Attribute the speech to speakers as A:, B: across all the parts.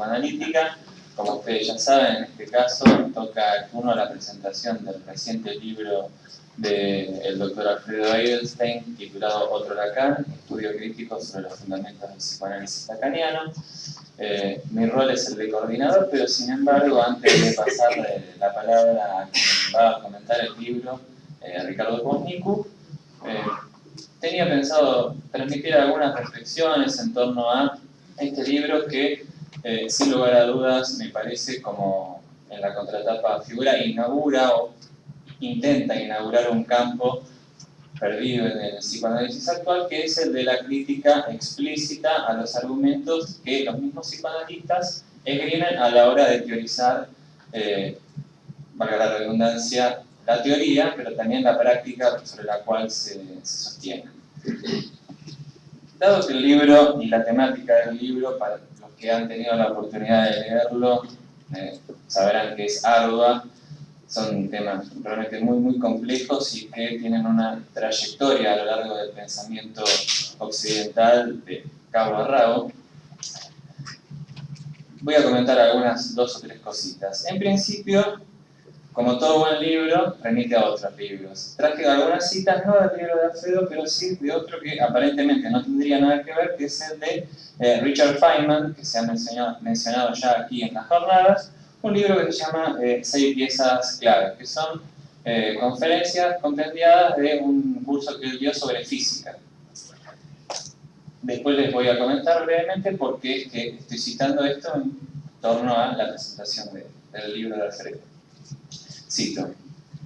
A: psicoanalítica. Como ustedes ya saben, en este caso toca el turno a la presentación del reciente libro del doctor Alfredo Edelstein, titulado Otro Lacan, estudio crítico sobre los fundamentos del psicoanálisis lacaniano. Mi rol es el de coordinador, pero sin embargo, antes de pasar la palabra a quien va a comentar el libro, Ricardo Kuzniku, tenía pensado transmitir algunas reflexiones en torno a este libro que, sin lugar a dudas, me parece, como en la contratapa figura, inaugura o intenta inaugurar un campo perdido en el psicoanálisis actual, que es el de la crítica explícita a los argumentos que los mismos psicoanalistas esgrimen a la hora de teorizar, valga la redundancia, la teoría, pero también la práctica sobre la cual se sostiene. Dado que el libro y la temática del libro, para los que han tenido la oportunidad de leerlo, sabrán que es ardua, son temas realmente muy complejos y que tienen una trayectoria a lo largo del pensamiento occidental de cabo a rabo. Voy a comentar algunas 2 o 3 cositas. En principio, como todo buen libro, remite a otros libros. Traje algunas citas, no del libro de Alfredo, pero sí de otro que aparentemente no tendría nada que ver, que es el de Richard Feynman, que se ha mencionado ya aquí en las jornadas, un libro que se llama 6 piezas clave, que son conferencias compendiadas de un curso que él dio sobre física. Después les voy a comentar brevemente por qué estoy citando esto en torno a la presentación del libro de Alfredo. Cito,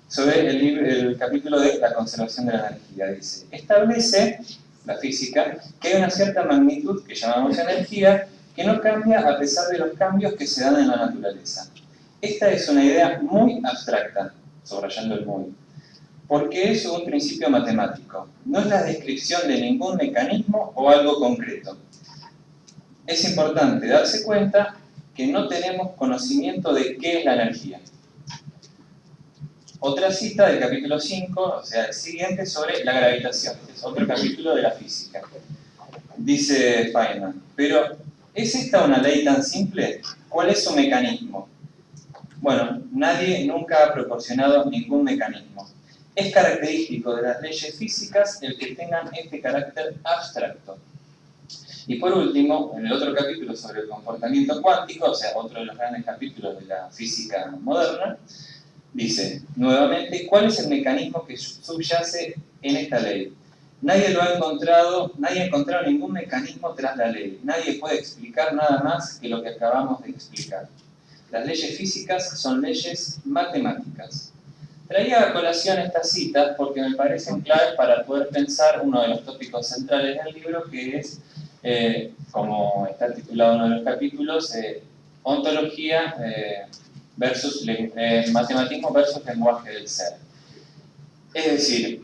A: sobre el capítulo de la conservación de la energía, dice: establece la física que hay una cierta magnitud que llamamos energía que no cambia a pesar de los cambios que se dan en la naturaleza. Esta es una idea muy abstracta, subrayando el muy, porque es un principio matemático, no es la descripción de ningún mecanismo o algo concreto. Es importante darse cuenta que no tenemos conocimiento de qué es la energía. Otra cita del capítulo 5, o sea, el siguiente, sobre la gravitación. Es otro capítulo de la física. Dice Feynman, pero ¿es esta una ley tan simple? ¿Cuál es su mecanismo? Bueno, nadie nunca ha proporcionado ningún mecanismo. Es característico de las leyes físicas el que tengan este carácter abstracto. Y por último, en el otro capítulo sobre el comportamiento cuántico, o sea, otro de los grandes capítulos de la física moderna, dice, nuevamente, ¿cuál es el mecanismo que subyace en esta ley? Nadie ha encontrado ningún mecanismo tras la ley. Nadie puede explicar nada más que lo que acabamos de explicar. Las leyes físicas son leyes matemáticas. Traía a colación estas citas porque me parecen claves para poder pensar uno de los tópicos centrales del libro, que es, como está titulado uno de los capítulos, ontología versus matematismo versus lenguaje del ser. Es decir,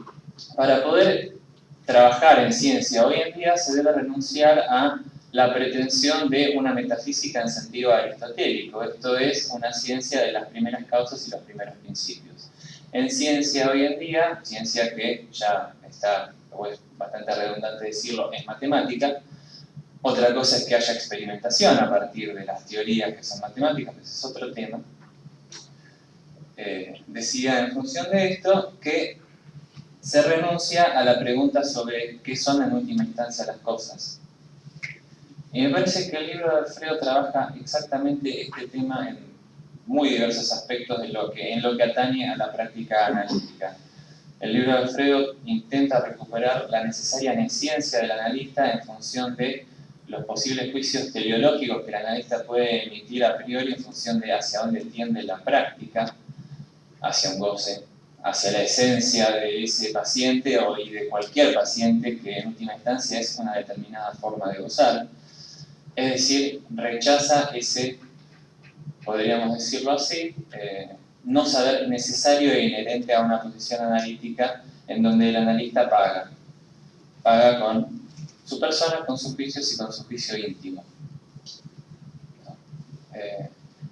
A: para poder trabajar en ciencia hoy en día se debe renunciar a la pretensión de una metafísica en sentido aristotélico, esto es, una ciencia de las primeras causas y los primeros principios. En ciencia hoy en día, ciencia que ya está, o es bastante redundante decirlo, es matemática, otra cosa es que haya experimentación a partir de las teorías que son matemáticas, ese es otro tema. Decía en función de esto que se renuncia a la pregunta sobre qué son en última instancia las cosas. Y me parece que el libro de Alfredo trabaja exactamente este tema en muy diversos aspectos en lo que atañe a la práctica analítica. El libro de Alfredo intenta recuperar la necesaria nesciencia del analista en función de los posibles juicios teleológicos que el analista puede emitir a priori en función de hacia dónde tiende la práctica, hacia un goce, hacia la esencia de ese paciente y de cualquier paciente que en última instancia es una determinada forma de gozar. Es decir, rechaza ese, podríamos decirlo así, no saber necesario e inherente a una posición analítica en donde el analista paga con su persona, con sus juicios y con su juicio íntimo.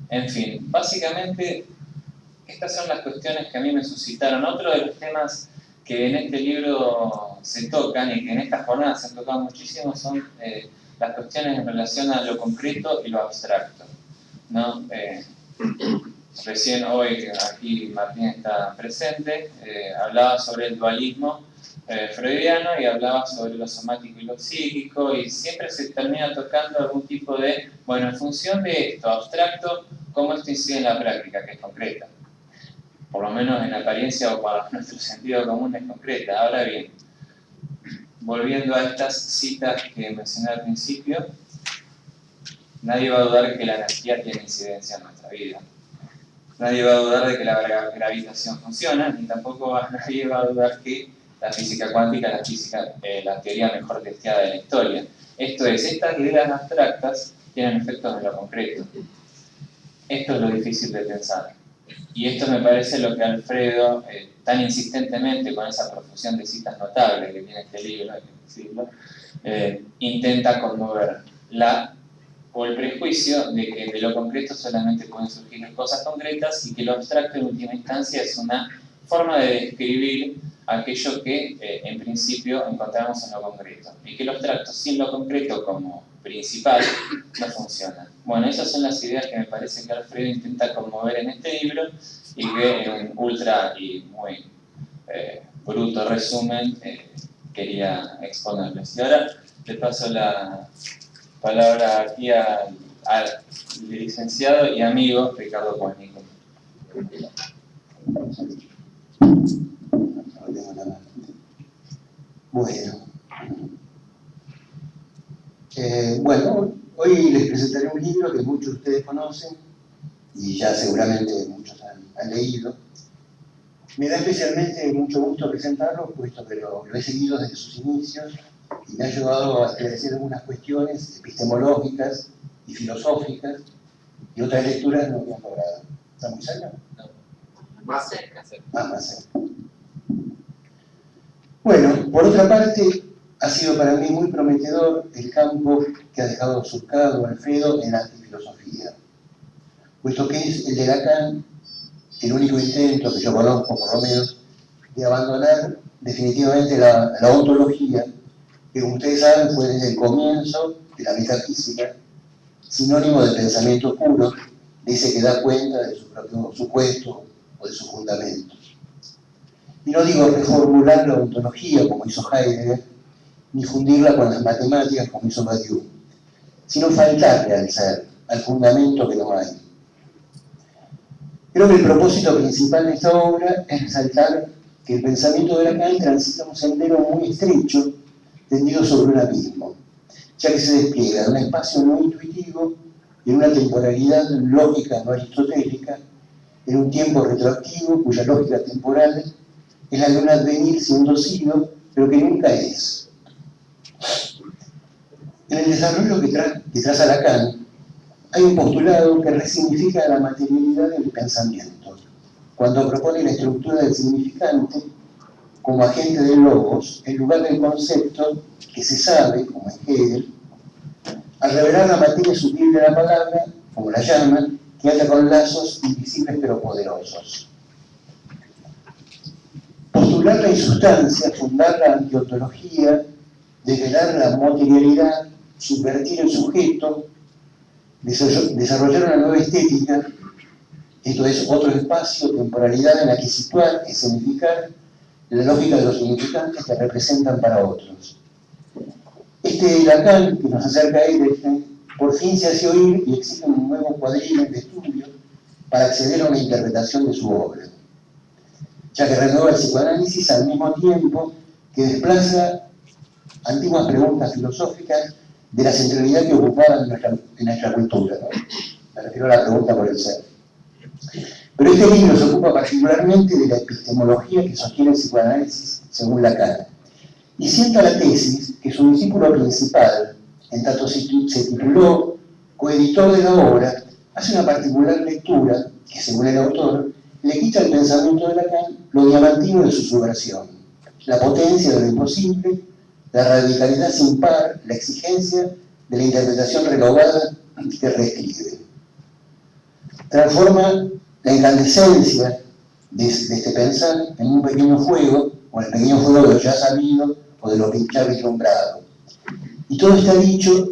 A: En fin, básicamente estas son las cuestiones que a mí me suscitaron. Otro de los temas que en este libro se tocan y que en estas jornadas se han tocado muchísimo son las cuestiones en relación a lo concreto y lo abstracto, ¿no? Recién hoy, aquí Martín está presente, hablaba sobre el dualismo freudiano y hablaba sobre lo somático y lo psíquico, y siempre se termina tocando algún tipo de, bueno, en función de esto abstracto, cómo esto incide en la práctica, que es concreta. Por lo menos en apariencia o para nuestro sentido común es concreta. Ahora bien, volviendo a estas citas que mencioné al principio, nadie va a dudar que la energía tiene incidencia en nuestra vida. Nadie va a dudar de que la gravitación funciona, ni tampoco nadie va a dudar que la física cuántica es la teoría mejor testeada de la historia. Esto es, estas ideas abstractas tienen efectos en lo concreto. Esto es lo difícil de pensar. Y esto me parece lo que Alfredo, tan insistentemente, con esa profusión de citas notables que tiene este libro, hay que decirlo, intenta conmover o el prejuicio de que de lo concreto solamente pueden surgir cosas concretas y que lo abstracto en última instancia es una forma de describir aquello que en principio encontramos en lo concreto, y que lo abstracto sin lo concreto como principal no funciona. Bueno, esas son las ideas que me parece que Alfredo intenta conmover en este libro y que en un ultra y muy bruto resumen quería exponerles. Y ahora le paso la palabra aquí al licenciado y amigo Ricardo Cuánico.
B: Bueno, hoy les presentaré un libro que muchos de ustedes conocen y ya seguramente muchos han leído. Me da especialmente mucho gusto presentarlo, puesto que lo he seguido desde sus inicios y me ha ayudado a esclarecer algunas cuestiones epistemológicas y filosóficas, y otras lecturas no me han logrado. ¿Está muy cerca?
A: No.
C: Más cerca.
B: Más cerca. Bueno, por otra parte, ha sido para mí muy prometedor el campo que ha dejado surcado Alfredo en la antifilosofía, puesto que es el de Lacan el único intento que yo conozco, por lo menos, de abandonar definitivamente la ontología, que como ustedes saben fue desde el comienzo de la metafísica sinónimo de pensamiento puro, de ese que da cuenta de su propio supuesto o de sus fundamentos. Y no digo reformular la ontología como hizo Heidegger, ni fundirla con las matemáticas como hizo Badiou, sino faltarle al ser, al fundamento que no hay. Creo que el propósito principal de esta obra es resaltar que el pensamiento de Lacan transita un sendero muy estrecho, tendido sobre un abismo, ya que se despliega en un espacio no intuitivo y en una temporalidad lógica no aristotélica, en un tiempo retroactivo cuya lógica temporal es la de un advenir siendo sido, pero que nunca es. En el desarrollo que traza Lacan, hay un postulado que resignifica la materialidad del pensamiento, cuando propone la estructura del significante como agente del logos, en lugar del concepto que se sabe, como en Hegel, al revelar la materia sutil de la palabra, como la llama, que ata con lazos invisibles pero poderosos. Postular la insustancia, fundar la antiontología, desvelar la materialidad, subvertir el sujeto, desarrollar una nueva estética, esto es otro espacio, temporalidad en la que situar y significar la lógica de los significantes que representan para otros. Este Lacan, que nos acerca a él, por fin se hace oír y exige un nuevo cuadril de estudio para acceder a una interpretación de su obra, ya que renueva el psicoanálisis al mismo tiempo que desplaza antiguas preguntas filosóficas de la centralidad que ocupaban en nuestra cultura, ¿no? Me refiero a la pregunta por el ser. Pero este libro se ocupa particularmente de la epistemología que sostiene el psicoanálisis según Lacan, y sienta la tesis que su discípulo principal, en tanto se tituló coeditor de la obra, hace una particular lectura que, según el autor, le quita al pensamiento de Lacan lo diamantino de su subversión, la potencia de lo imposible, la radicalidad sin par, la exigencia de la interpretación renovada que reescribe. Transforma la incandescencia de este pensar en un pequeño juego, o el pequeño juego de lo ya sabido o de lo ya vislumbrado. Y todo está dicho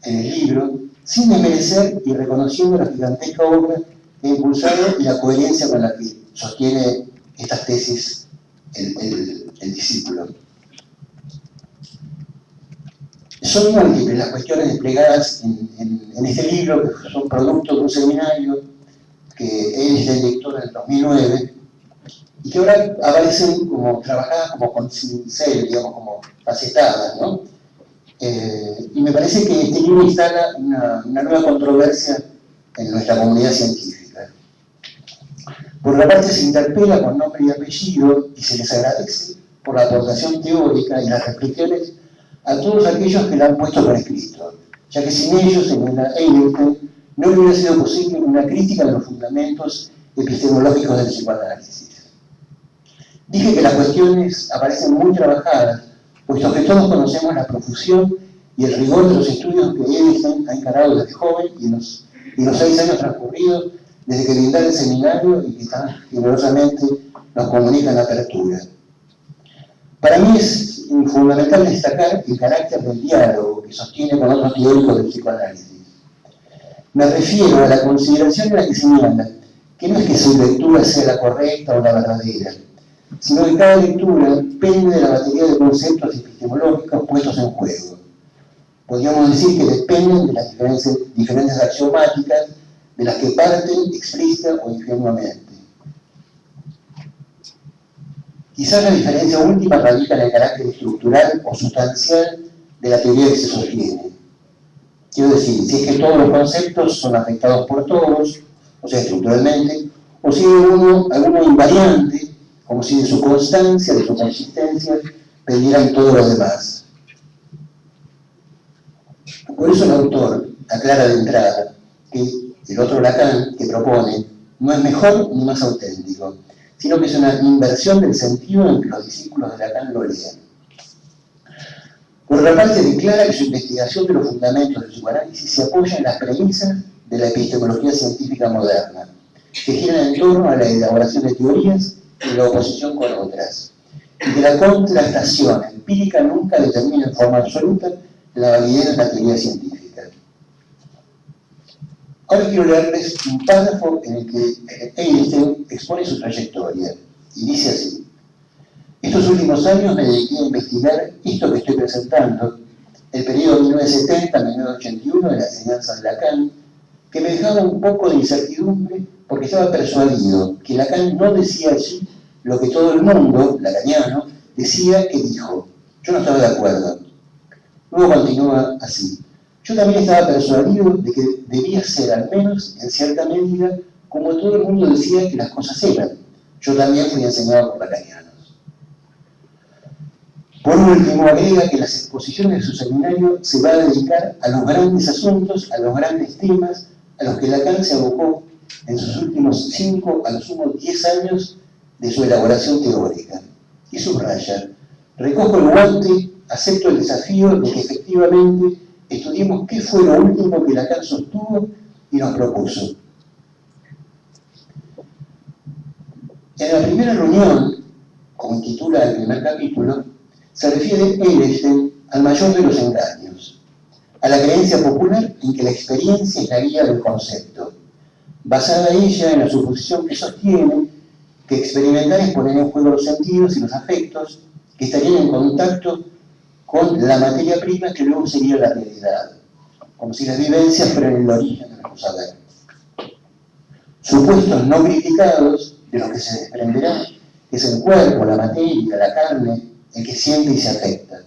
B: en el libro, sin desmerecer y reconociendo la gigantesca obra que ha impulsado y la coherencia con la que sostiene estas tesis el discípulo. Son múltiples las cuestiones desplegadas en este libro, que son producto de un seminario que él es el lector en el 2009, y que ahora aparecen como trabajadas como sin ser, digamos, como facetadas, ¿no? Y me parece que este libro instala una nueva controversia en nuestra comunidad científica. Por una parte se interpela con nombre y apellido y se les agradece por la aportación teórica y las reflexiones a todos aquellos que la han puesto por escrito, ya que sin ellos, en la Eilington, no hubiera sido posible una crítica de los fundamentos epistemológicos del psicoanálisis. Dije que las cuestiones aparecen muy trabajadas, puesto que todos conocemos la profusión y el rigor de los estudios que Eilington ha encarado desde joven y los 6 años transcurridos desde que brindara el seminario y que tan generosamente nos comunica la apertura. Para mí es fundamental destacar el carácter del diálogo que sostiene con otros teóricos del psicoanálisis. Me refiero a la consideración en la que señala que no es que su lectura sea la correcta o la verdadera, sino que cada lectura depende de la batería de conceptos epistemológicos puestos en juego. Podríamos decir que dependen de las diferentes axiomáticas de las que parten explícita o ingenuamente. Quizás la diferencia última radica en el carácter estructural o sustancial de la teoría que se sostiene. Quiero decir, si es que todos los conceptos son afectados por todos, o sea, estructuralmente, o si hay alguno invariante, como si de su constancia, de su consistencia, perdieran todos los demás. Por eso el autor aclara de entrada que el otro Lacan que propone no es mejor ni más auténtico, sino que es una inversión del sentido en que los discípulos de Lacan lo lean. Por otra parte, declara que su investigación de los fundamentos del psicoanálisis se apoya en las premisas de la epistemología científica moderna, que giran en torno a la elaboración de teorías y la oposición con otras, y que la contrastación empírica nunca determina en forma absoluta la validez de la teoría científica. Ahora quiero leerles un párrafo en el que Eilington expone su trayectoria, y dice así: estos últimos años me dediqué a investigar esto que estoy presentando, el periodo 1970-1981 de la enseñanza de Lacan, que me dejaba un poco de incertidumbre porque estaba persuadido que Lacan no decía allí lo que todo el mundo, lacaniano, decía que dijo. Yo no estaba de acuerdo. Luego continúa así: yo también estaba persuadido de que debía ser, al menos en cierta medida, como todo el mundo decía que las cosas eran. Yo también fui enseñado por lacanianos. Por último, agrega que las exposiciones de su seminario se va a dedicar a los grandes asuntos, a los grandes temas, a los que Lacan se abocó en sus últimos 5 a lo sumo 10 años de su elaboración teórica. Y subraya: recojo el guante, acepto el desafío de que efectivamente estudiemos qué fue lo último que Lacan sostuvo y nos propuso. En la primera reunión, como titula el primer capítulo, se refiere Eilington al mayor de los engaños, a la creencia popular en que la experiencia es la guía del concepto, basada ella en la suposición que sostiene que experimentar es poner en juego los sentidos y los afectos que estarían en contacto con la materia prima que luego sería la realidad, como si las vivencias fueran el origen de nuestro saber. Supuestos no criticados de los que se desprenderá que es el cuerpo, la materia, la carne, el que siente y se afecta,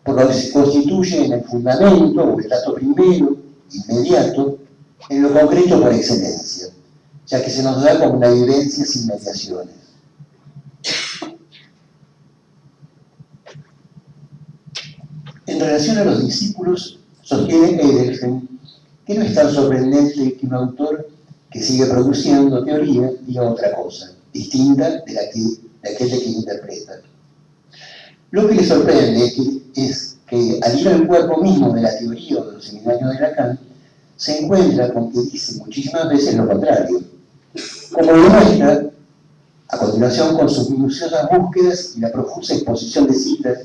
B: por lo que se constituye en el fundamento o el dato primero, inmediato, en lo concreto por excelencia, ya que se nos da como una vivencia sin mediaciones. En relación a los discípulos, sostiene Eilington que no es tan sorprendente que un autor que sigue produciendo teoría diga otra cosa, distinta de aquel de quien interpreta. Lo que le sorprende es que al ir al cuerpo mismo de la teoría o de los seminarios de Lacan, se encuentra con que dice muchísimas veces lo contrario, como lo demuestra a continuación con sus minuciosas búsquedas y la profusa exposición de citas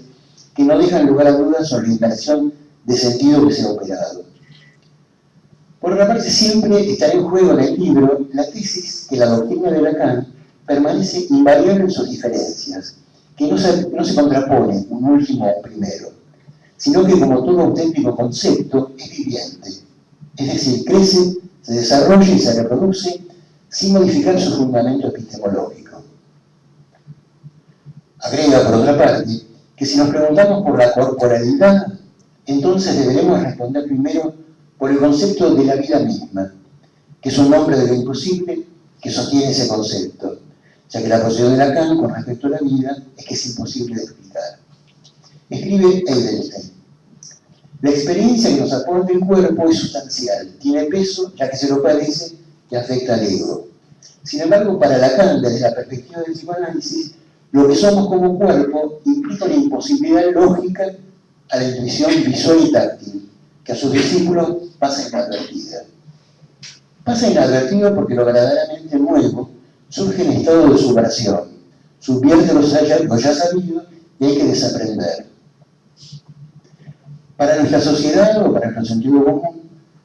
B: que no dejan lugar a dudas sobre la inversión de sentido que se ha operado. Por otra parte, siempre estará en juego en el libro la tesis que la doctrina de Lacan permanece invariable en sus diferencias, que no se contrapone un último a un primero, sino que como todo auténtico concepto es viviente, es decir, crece, se desarrolla y se reproduce sin modificar su fundamento epistemológico. Agrega, por otra parte, que si nos preguntamos por la corporalidad, entonces deberemos responder primero por el concepto de la vida misma, que es un nombre de lo imposible que sostiene ese concepto, ya que la posición de Lacan con respecto a la vida es que es imposible de explicar. Escribe Eidelstein: la experiencia que nos aporta el cuerpo es sustancial, tiene peso, ya que se lo padece y afecta al ego. Sin embargo, para Lacan, desde la perspectiva del psicoanálisis, lo que somos como cuerpo implica una imposibilidad lógica a la intuición visual y táctil, que a sus discípulos pasa inadvertida. Pasa inadvertido porque lo verdaderamente nuevo surge en estado de subversión, subvierte lo ya sabido y hay que desaprender. Para nuestra sociedad o para nuestro sentido común,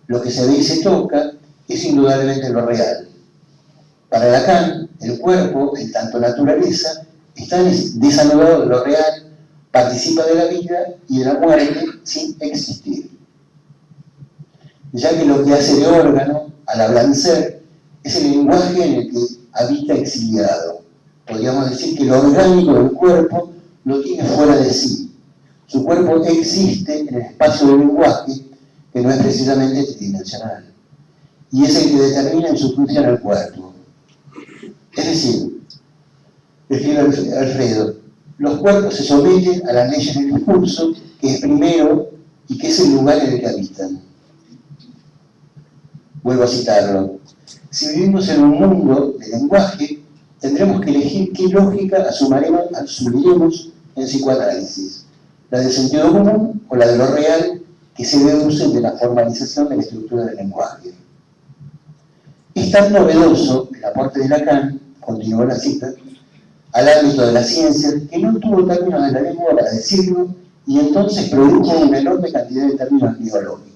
B: lo que se ve y se toca es indudablemente lo real. Para Lacan, el cuerpo, en tanto naturaleza, está desanudado de lo real, participa de la vida y de la muerte sin existir. Ya que lo que hace de órgano, al hablar ser, es el lenguaje en el que habita exiliado. Podríamos decir que lo orgánico del cuerpo lo tiene fuera de sí. Su cuerpo existe en el espacio del lenguaje, que no es precisamente tridimensional, y es el que determina en su función al cuerpo. Es decir, escribe Alfredo, los cuerpos se someten a las leyes del discurso, que es primero y que es el lugar en el que habitan. Vuelvo a citarlo. Si vivimos en un mundo de lenguaje, tendremos que elegir qué lógica asumiremos en psicoanálisis, la del sentido común o la de lo real, que se deduce de la formalización de la estructura del lenguaje. Es tan novedoso el aporte de Lacan, continuó la cita, al ámbito de la ciencia, que no tuvo términos de la lengua para decirlo, y entonces produjo una enorme cantidad de términos biológicos.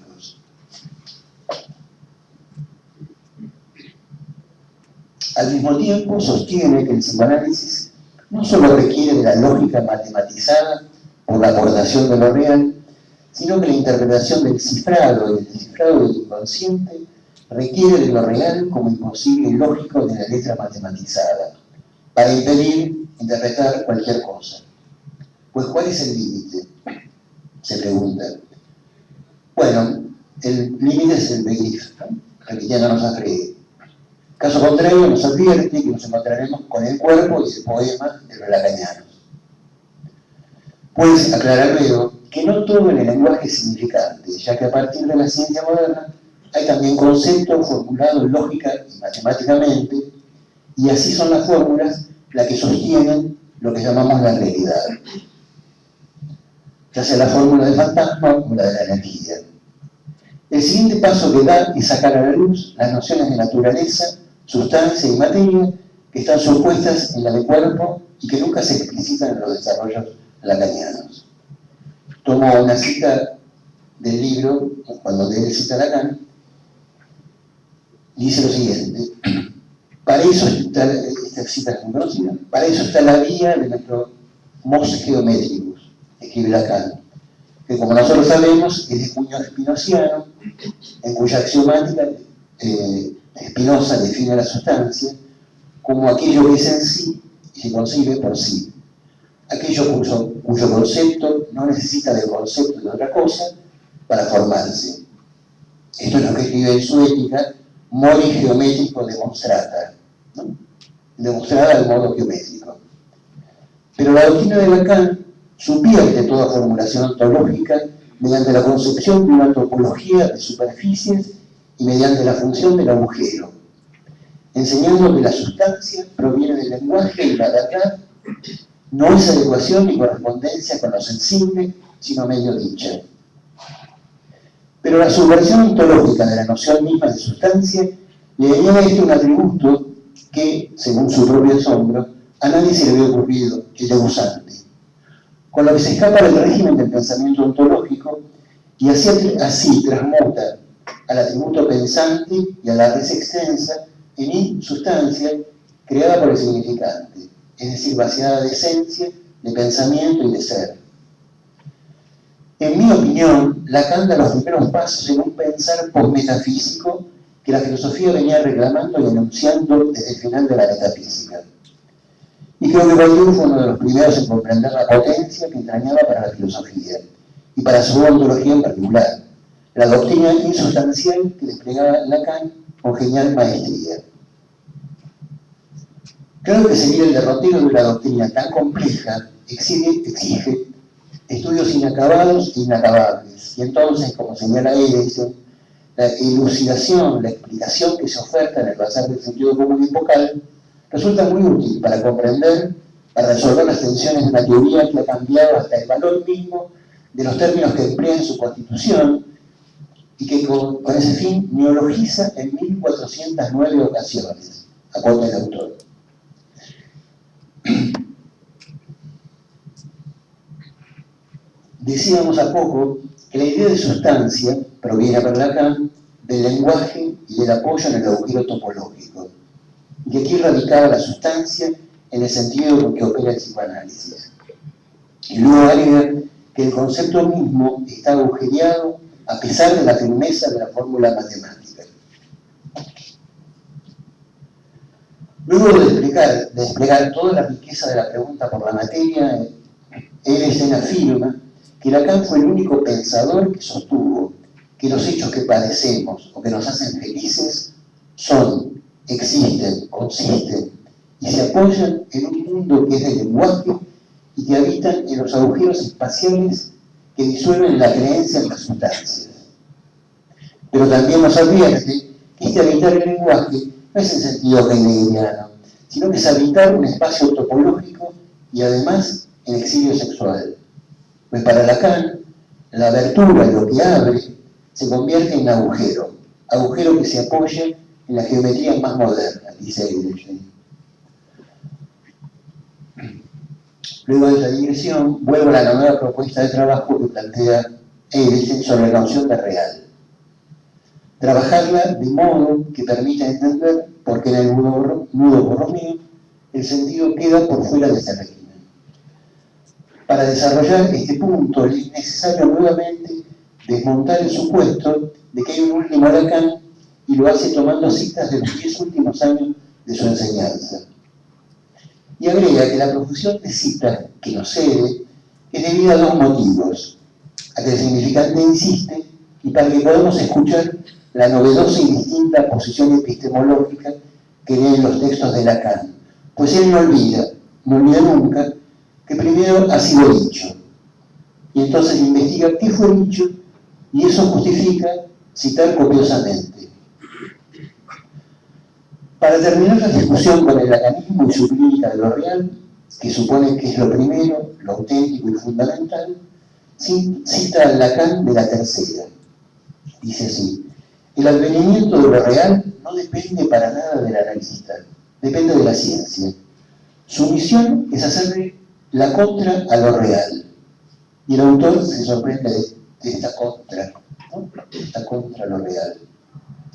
B: Al mismo tiempo, sostiene que el psicoanálisis no solo requiere de la lógica matematizada por la acordación de lo real, sino que la interpretación del cifrado y el descifrado del inconsciente requiere de lo real como imposible y lógico de la letra matematizada, para impedir interpretar cualquier cosa. Pues, ¿cuál es el límite? Se pregunta. Bueno, el límite es el Begriff, ¿no? Repitiéndonos a Frege. Caso contrario, nos advierte que nos encontraremos con el cuerpo y el poema de los lacanianos. Pues aclarar luego que no todo en el lenguaje es significante, ya que a partir de la ciencia moderna hay también conceptos formulados lógica y matemáticamente, y así son las fórmulas las que sostienen lo que llamamos la realidad, ya sea la fórmula del fantasma o la de la energía. El siguiente paso que da es sacar a la luz las nociones de naturaleza, sustancia y materia que están supuestas en la de cuerpo y que nunca se explicitan en los desarrollos lacanianos. Tomo una cita del libro, cuando él cita a Lacan, dice lo siguiente: para eso está, esta cita es muy conocida, para eso está la vía de nuestro mos geométricus, escribe Lacan, que como nosotros sabemos es de cuño spinociano, en cuya axiomática Spinoza define la sustancia como aquello que es en sí y se concibe por sí, aquello cuyo concepto no necesita del concepto de otra cosa para formarse. Esto es lo que escribe en su ética mori geométrico demonstrata, ¿no? Demostrada de modo geométrico. Pero la doctrina de Lacan subvierte toda formulación ontológica mediante la concepción de una topología de superficies y mediante la función del agujero, enseñando que la sustancia proviene del lenguaje y la verdad no es adecuación ni correspondencia con lo sensible, sino medio dicha. Pero la subversión ontológica de la noción misma de sustancia le añade a esto un atributo que, según su propio asombro, a nadie se le había ocurrido, el de Busante, con lo que se escapa del régimen del pensamiento ontológico y así transmuta al atributo pensante y a la res extensa en insustancia creada por el significante, es decir, vaciada de esencia, de pensamiento y de ser. En mi opinión, Lacan da los primeros pasos en un pensar postmetafísico que la filosofía venía reclamando y enunciando desde el final de la metafísica. Y creo que Bourdieu fue uno de los primeros en comprender la potencia que entrañaba para la filosofía, y para su ontología en particular, la doctrina insustancial que desplegaba Lacan con genial maestría. Creo que seguir el derrotero de una doctrina tan compleja exige estudios inacabados e inacabables, y entonces, como señala Erikson, la elucidación, la explicación que se oferta en el bazar del sentido común y vocal resulta muy útil para comprender, para resolver las tensiones de una teoría que ha cambiado hasta el valor mismo de los términos que emplea en su constitución y que con ese fin neologiza en 1409 ocasiones, a cuenta del autor. Decíamos a poco que la idea de sustancia proviene para Lacan del lenguaje y del apoyo en el agujero topológico, y que aquí radicaba la sustancia en el sentido con que opera el psicoanálisis. Y luego agrega que el concepto mismo está agujereado a pesar de la firmeza de la fórmula matemática. Luego de desplegar toda la riqueza de la pregunta por la materia, Erikson afirma que Lacan fue el único pensador que sostuvo que los hechos que padecemos o que nos hacen felices son, existen, consisten y se apoyan en un mundo que es del lenguaje y que habitan en los agujeros espaciales que disuelven la creencia en las sustancias. Pero también nos advierte que este habitar el lenguaje no es en sentido heideggeriano, sino que es habitar un espacio topológico y además en exilio sexual. Pues para Lacan, la abertura, lo que abre, se convierte en agujero que se apoya en la geometría más moderna, dice Erikson. Luego de esta digresión, vuelvo a la nueva propuesta de trabajo que plantea Erikson sobre la noción de real. Trabajarla de modo que permita entender por qué en el nudo borromeo el sentido queda por fuera de este régimen. Para desarrollar este punto es necesario nuevamente desmontar el supuesto de que hay un último Lacan y lo hace tomando citas de los 10 últimos años de su enseñanza. Y agrega que la profusión de citas que nos cede es debida a dos motivos: a que el significante insiste y para que podamos escuchar la novedosa y distinta posición epistemológica que lee en los textos de Lacan, pues él no olvida nunca que primero ha sido dicho, y entonces investiga qué fue dicho, y eso justifica citar copiosamente. Para terminar la discusión con el lacanismo y su clínica de lo real, que supone que es lo primero, lo auténtico y fundamental, cita al Lacan de la tercera. Dice así: el advenimiento de lo real no depende para nada del analista, depende de la ciencia. Su misión es hacerle la contra a lo real. Y el autor se sorprende de esta contra, ¿no? Esta contra lo real,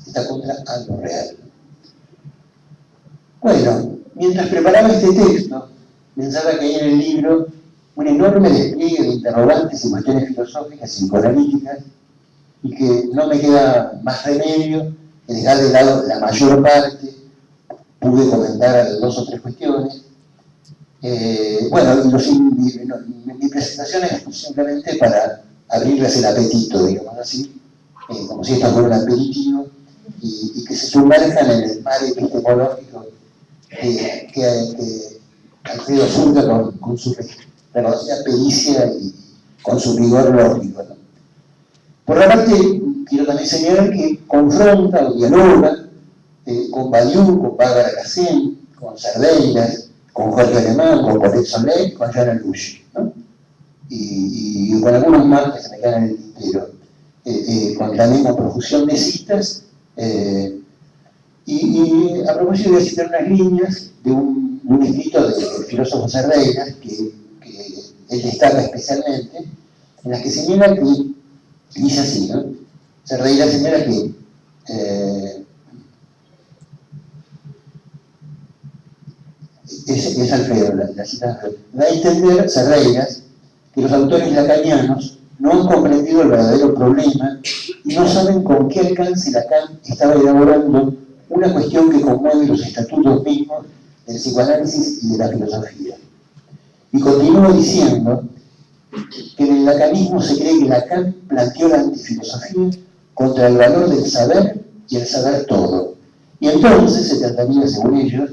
B: esta contra a lo real. Bueno, mientras preparaba este texto, pensaba que hay en el libro un enorme despliegue de interrogantes y cuestiones filosóficas y psicoanalíticas, y que no me queda más remedio que dejar de lado la mayor parte. Pude comentar 2 o 3 cuestiones. Bueno, mi presentación es simplemente para abrirles el apetito, digamos así, como si esto fuera un aperitivo, y que se sumerjan en el mar epistemológico que Alfredo surca con su reconocida pericia y con su rigor lógico, ¿no? Por la parte, quiero también señalar que confronta o dialoga con Badiou, con Bárbara Cassén, con Cerveiras, con Jorge Alemán, con Colette Soler, con Jean Lelouch, ¿no? Y con algunos más que se me quedan en el tintero, con la misma profusión de citas. Y a propósito voy a citar unas líneas de un escrito del filósofo Cerveiras, que él destaca especialmente, en las que señala que, dice así, ¿no? Cerveiras señala que es Alfredo, la cita Alfredo. Da a entender Cerreiras que los autores lacanianos no han comprendido el verdadero problema y no saben con qué alcance Lacan estaba elaborando una cuestión que conmueve los estatutos mismos del psicoanálisis y de la filosofía. Y continúa diciendo que en el lacanismo se cree que Lacan planteó la antifilosofía contra el valor del saber y el saber todo. Y entonces se trataría, según ellos,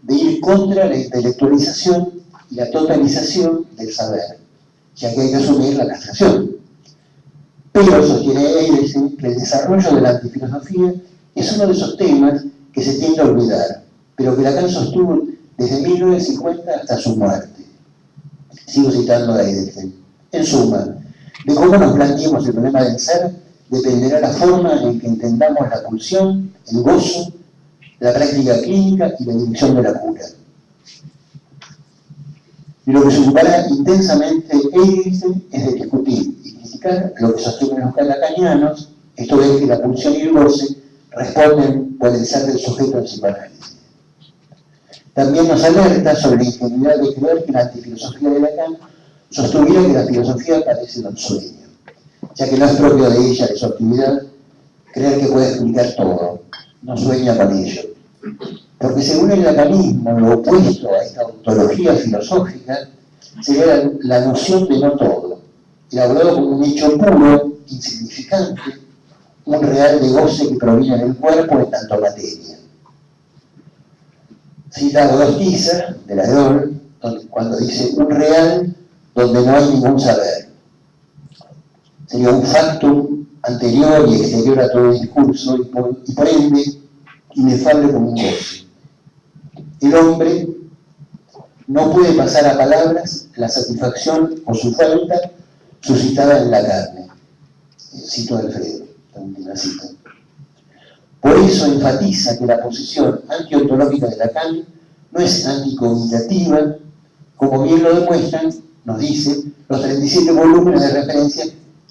B: de ir contra la intelectualización y la totalización del saber, ya que hay que asumir la castración. Pero sostiene Eilesen que el desarrollo de la antifilosofía es uno de esos temas que se tiende a olvidar, pero que Lacan sostuvo desde 1950 hasta su muerte. Sigo citando a Eilesen. En suma, de cómo nos planteemos el problema del ser dependerá la forma en que entendamos la pulsión, el gozo, la práctica clínica y la dirección de la cura. Y lo que se ocupará intensamente Eilesen es de discutir y criticar lo que sostienen los lacanianos, esto es que la pulsión y el goce responden por el ser del sujeto del psicoanálisis. También nos alerta sobre la ingenuidad de creer que la antifilosofía de Lacan sostuviera que la filosofía parece un sueño, ya que no es propio de ella, de su actividad, creer que puede explicar todo, no sueña con ello. Porque según el lacanismo, lo opuesto a esta ontología filosófica sería la noción de no todo, elaborado como un hecho puro, insignificante, un real de goce que proviene del cuerpo en tanto materia. Cita a Ortiza, de la Edol, cuando dice un real donde no hay ningún saber. Sería un factum anterior y exterior a todo el discurso y por ende inefable como un goce. El hombre no puede pasar a palabras la satisfacción o su falta suscitada en la carne. Cito a Alfredo, la última cita. Por eso enfatiza que la posición antiontológica de Lacan no es anticogitativa, como bien lo demuestran, nos dice, los 37 volúmenes de referencia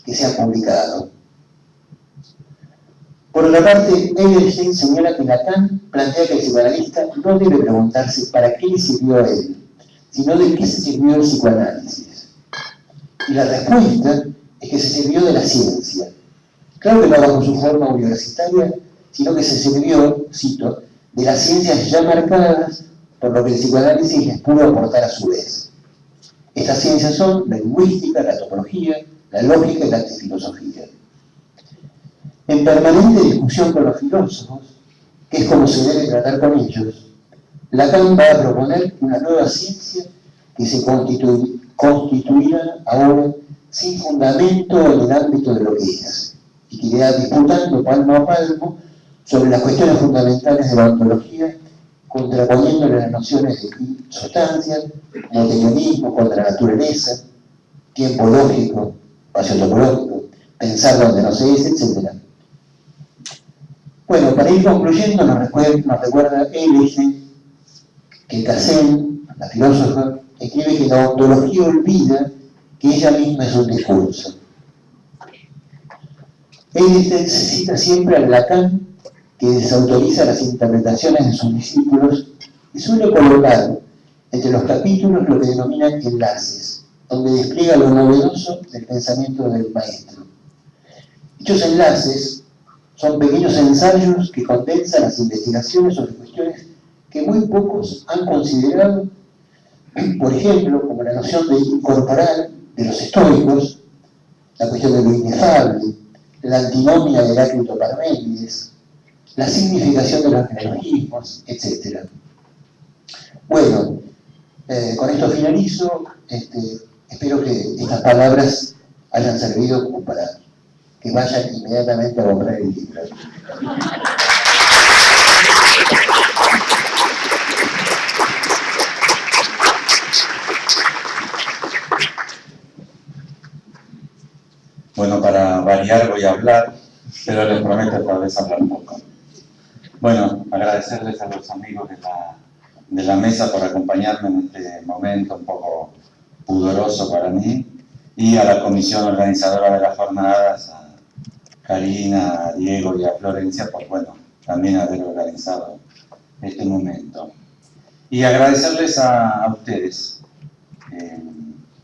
B: que se han publicado. Por otra parte, Eilesen señala que Lacan plantea que el psicoanalista no debe preguntarse para qué le sirvió a él, sino de qué se sirvió el psicoanálisis. Y la respuesta es que se sirvió de la ciencia. Claro que no bajo su forma universitaria, sino que se sirvió, cito, de las ciencias ya marcadas por lo que el psicoanálisis les pudo aportar a su vez. Estas ciencias son la lingüística, la topología, la lógica y la antifilosofía. En permanente discusión con los filósofos, que es como se debe tratar con ellos, Lacan va a proponer una nueva ciencia que se constituirá ahora sin fundamento en el ámbito de lo que es, y que irá disputando palmo a palmo sobre las cuestiones fundamentales de la ontología, contraponiéndole las nociones de sustancia, materialismo contra la naturaleza, tiempo lógico, espacio topológico, pensar donde no se es, etc. Bueno, para ir concluyendo, nos recuerda Eilesen que Cassin, la filósofa, escribe que la ontología olvida que ella misma es un discurso. Eilesen se cita siempre al Lacan, que desautoriza las interpretaciones de sus discípulos y suele colocar entre los capítulos lo que denomina enlaces, donde despliega lo novedoso del pensamiento del maestro. Dichos enlaces son pequeños ensayos que condensan las investigaciones sobre cuestiones que muy pocos han considerado, por ejemplo, como la noción de incorporar de los estoicos, la cuestión de lo inefable, la antinomia de Heráclito Parménides, la significación de los neologismos, etc. Bueno, con esto finalizo. Espero que estas palabras hayan servido como para que vayan inmediatamente a comprar el libro.
A: Bueno, para variar voy a hablar, pero les prometo tal vez hablar poco. Bueno, agradecerles a los amigos de la mesa por acompañarme en este momento un poco pudoroso para mí, y a la comisión organizadora de las jornadas,
C: Karina, a Diego y a Florencia por, bueno, también haber organizado este momento. Y agradecerles a ustedes.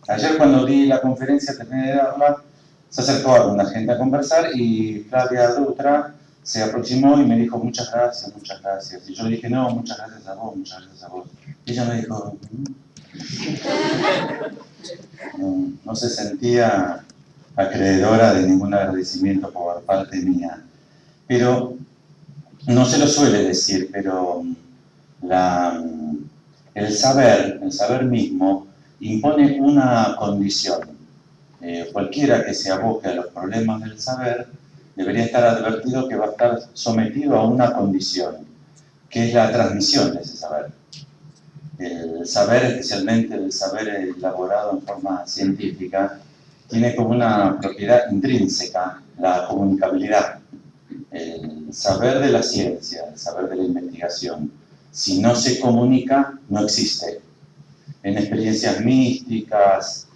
C: Ayer cuando di la conferencia, terminé de darla, se acercó alguna gente a conversar y Flavia Dutra se aproximó y me dijo muchas gracias, muchas gracias. Y yo le dije, no, muchas gracias a vos, muchas gracias a vos. Y ella me dijo, no se sentía acreedora de ningún agradecimiento por parte mía. Pero no se lo suele decir, pero el saber mismo impone una condición. Cualquiera que se aboque a los problemas del saber debería estar advertido que va a estar sometido a una condición, que es la transmisión de ese saber. El saber, especialmente el saber elaborado en forma científica, tiene como una propiedad intrínseca la comunicabilidad. El saber de la ciencia, el saber de la investigación, si no se comunica, no existe. En experiencias místicas,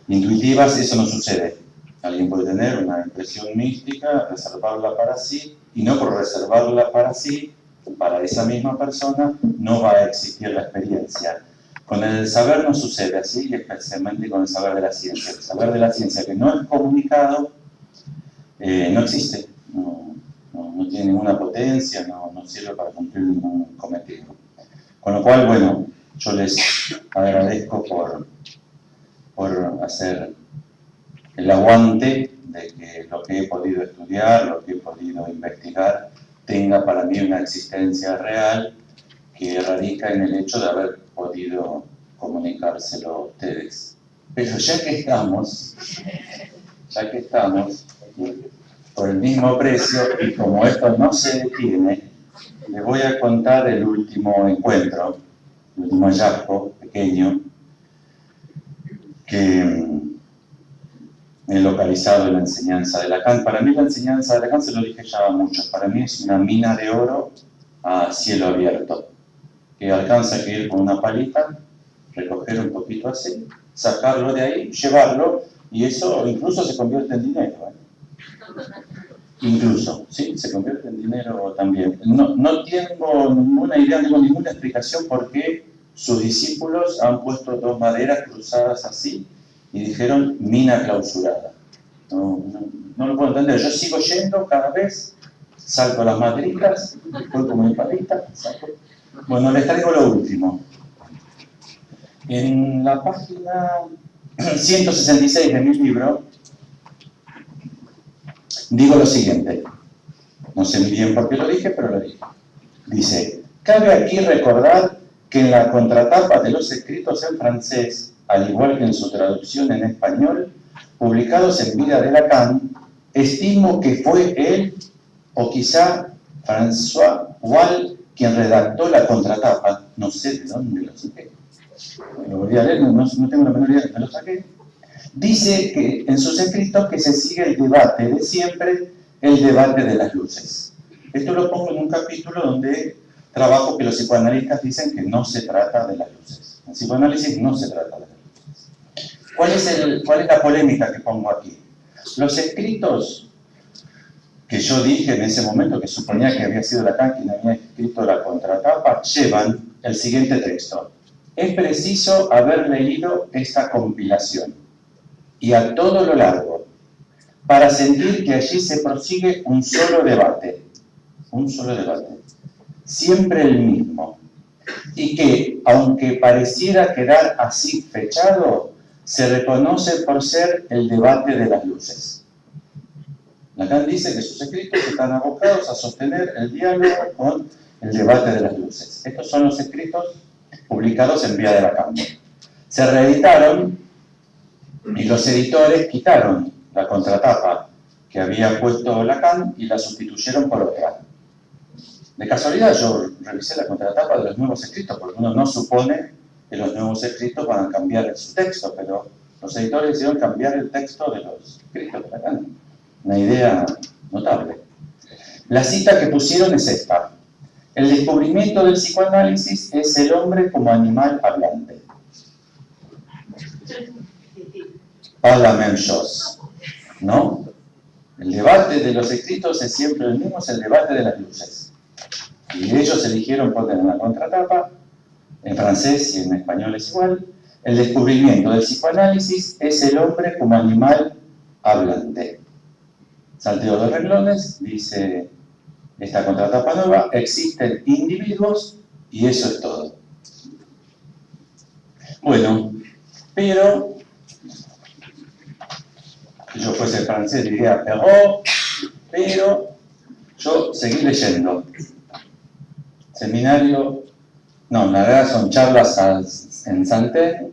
C: intuitivas, eso no sucede. Alguien puede tener una impresión mística, reservarla para sí, y no por reservarla para sí, para esa misma persona, no va a existir la experiencia. Con el saber no sucede así, y especialmente con el saber de la ciencia. El saber de la ciencia que no es comunicado, no existe. No tiene ninguna potencia, no sirve para cumplir ningún cometido. Con lo cual, bueno, yo les agradezco por hacer el aguante de que lo que he podido estudiar, lo que he podido investigar, tenga para mí una existencia real que radica en el hecho de haber podido comunicárselo a ustedes. Pero ya que estamos, por el mismo precio, y como esto no se detiene, les voy a contar el último encuentro, el último hallazgo pequeño, que he localizado en la enseñanza de Lacan. Para mí la enseñanza de Lacan, se lo dije ya a muchos, para mí es una mina de oro a cielo abierto, que alcanza que ir con una palita, recoger un poquito así, sacarlo de ahí, llevarlo, y eso incluso se convierte en dinero. Incluso, sí, se convierte en dinero también. No tengo ninguna idea, no tengo ninguna explicación por qué sus discípulos han puesto dos maderas cruzadas así y dijeron mina clausurada. No lo puedo entender. Yo sigo yendo cada vez, salto las maderitas, voy como mi palita, saco. Bueno, les traigo lo último. En la página 166 de mi libro, digo lo siguiente, no sé bien por qué lo dije, pero lo dije. Dice, cabe aquí recordar que en la contratapa de los escritos en francés, al igual que en su traducción en español, publicados en vida de Lacan, estimo que fue él, o quizá François Wall, quien redactó la contratapa, no sé de dónde lo saqué, lo volví a leer, no tengo la menor idea de dónde lo saqué. Dice que en sus escritos que se sigue el debate de siempre, el debate de las luces. Esto lo pongo en un capítulo donde trabajo que los psicoanalistas dicen que no se trata de las luces. En psicoanálisis no se trata de las luces. ¿Cuál es la polémica que pongo aquí? Los escritos que yo dije en ese momento, que suponía que había sido Lacan quien había escrito la contratapa, llevan el siguiente texto. Es preciso haber leído esta compilación, y a todo lo largo, para sentir que allí se prosigue un solo debate, siempre el mismo, y que, aunque pareciera quedar así fechado, se reconoce por ser el debate de las luces. Lacan dice que sus escritos están abocados a sostener el diálogo con el debate de las luces. Estos son los escritos publicados en vía de Lacan. Se reeditaron y los editores quitaron la contratapa que había puesto Lacan y la sustituyeron por otra. De casualidad yo revisé la contratapa de los nuevos escritos, porque uno no supone que los nuevos escritos van a cambiar su texto, pero los editores decidieron cambiar el texto de los escritos de Lacan. Una idea notable. La cita que pusieron es esta. El descubrimiento del psicoanálisis es el hombre como animal hablante. Pas la même chose, ¿no? El debate de los escritos es siempre el mismo, es el debate de las luces. Y ellos eligieron poner en la contratapa, en francés y en español es igual, el descubrimiento del psicoanálisis es el hombre como animal hablante. Salteo de renglones, dice esta contratapa nueva, existen individuos y eso es todo. Bueno, pero si yo fuese francés diría pero yo seguí leyendo. Seminario, no, en realidad son charlas en Santé,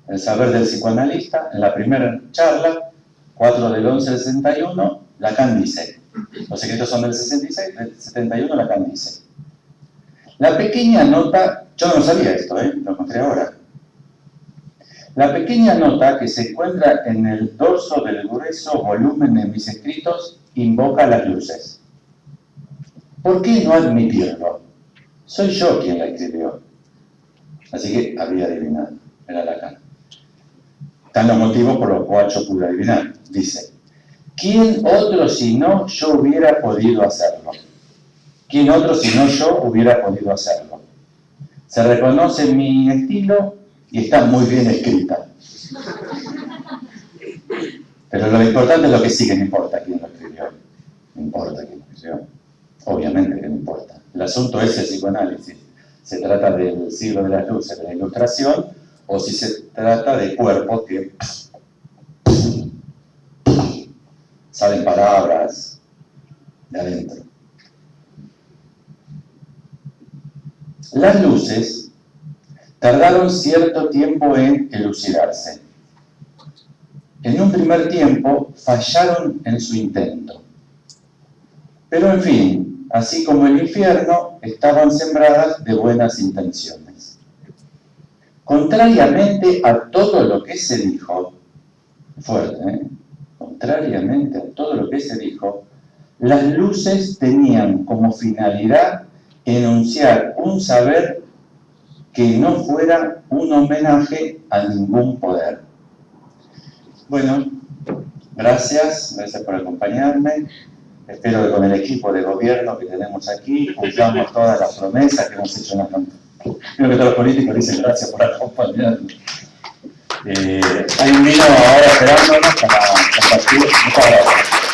C: el saber del psicoanalista, en la primera charla, 4 del 11 del 61, Lacan dice, los secretos son del 66, del 71 Lacan dice. La pequeña nota, yo no sabía esto, lo encontré ahora. La pequeña nota que se encuentra en el dorso del grueso volumen de mis escritos invoca las luces. ¿Por qué no admitirlo? Soy yo quien la escribió. Así que había adivinado, era Lacan. Están los motivos por los cuales yo pude adivinar. Dice, ¿quién otro si no yo hubiera podido hacerlo? ¿Quién otro si no yo hubiera podido hacerlo? Se reconoce mi estilo y está muy bien escrita. Pero lo importante es lo que sigue, no importa quién lo escribió. No importa quién lo escribió. Obviamente que no importa. El asunto es el psicoanálisis. Se trata del siglo de las luces, de la ilustración, o si se trata de cuerpos que salen palabras de adentro. Las luces tardaron cierto tiempo en elucidarse. En un primer tiempo fallaron en su intento. Pero en fin, así como el infierno, estaban sembradas de buenas intenciones. Contrariamente a todo lo que se dijo, fuerte, contrariamente a todo lo que se dijo, las luces tenían como finalidad enunciar un saber que no fuera un homenaje a ningún poder. Bueno, gracias por acompañarme. Espero que con el equipo de gobierno que tenemos aquí cumplamos todas las promesas que hemos hecho en la campaña. Creo que todos los políticos dicen gracias por acompañarnos. Hay un vino ahora esperándonos para compartir. Muchas gracias.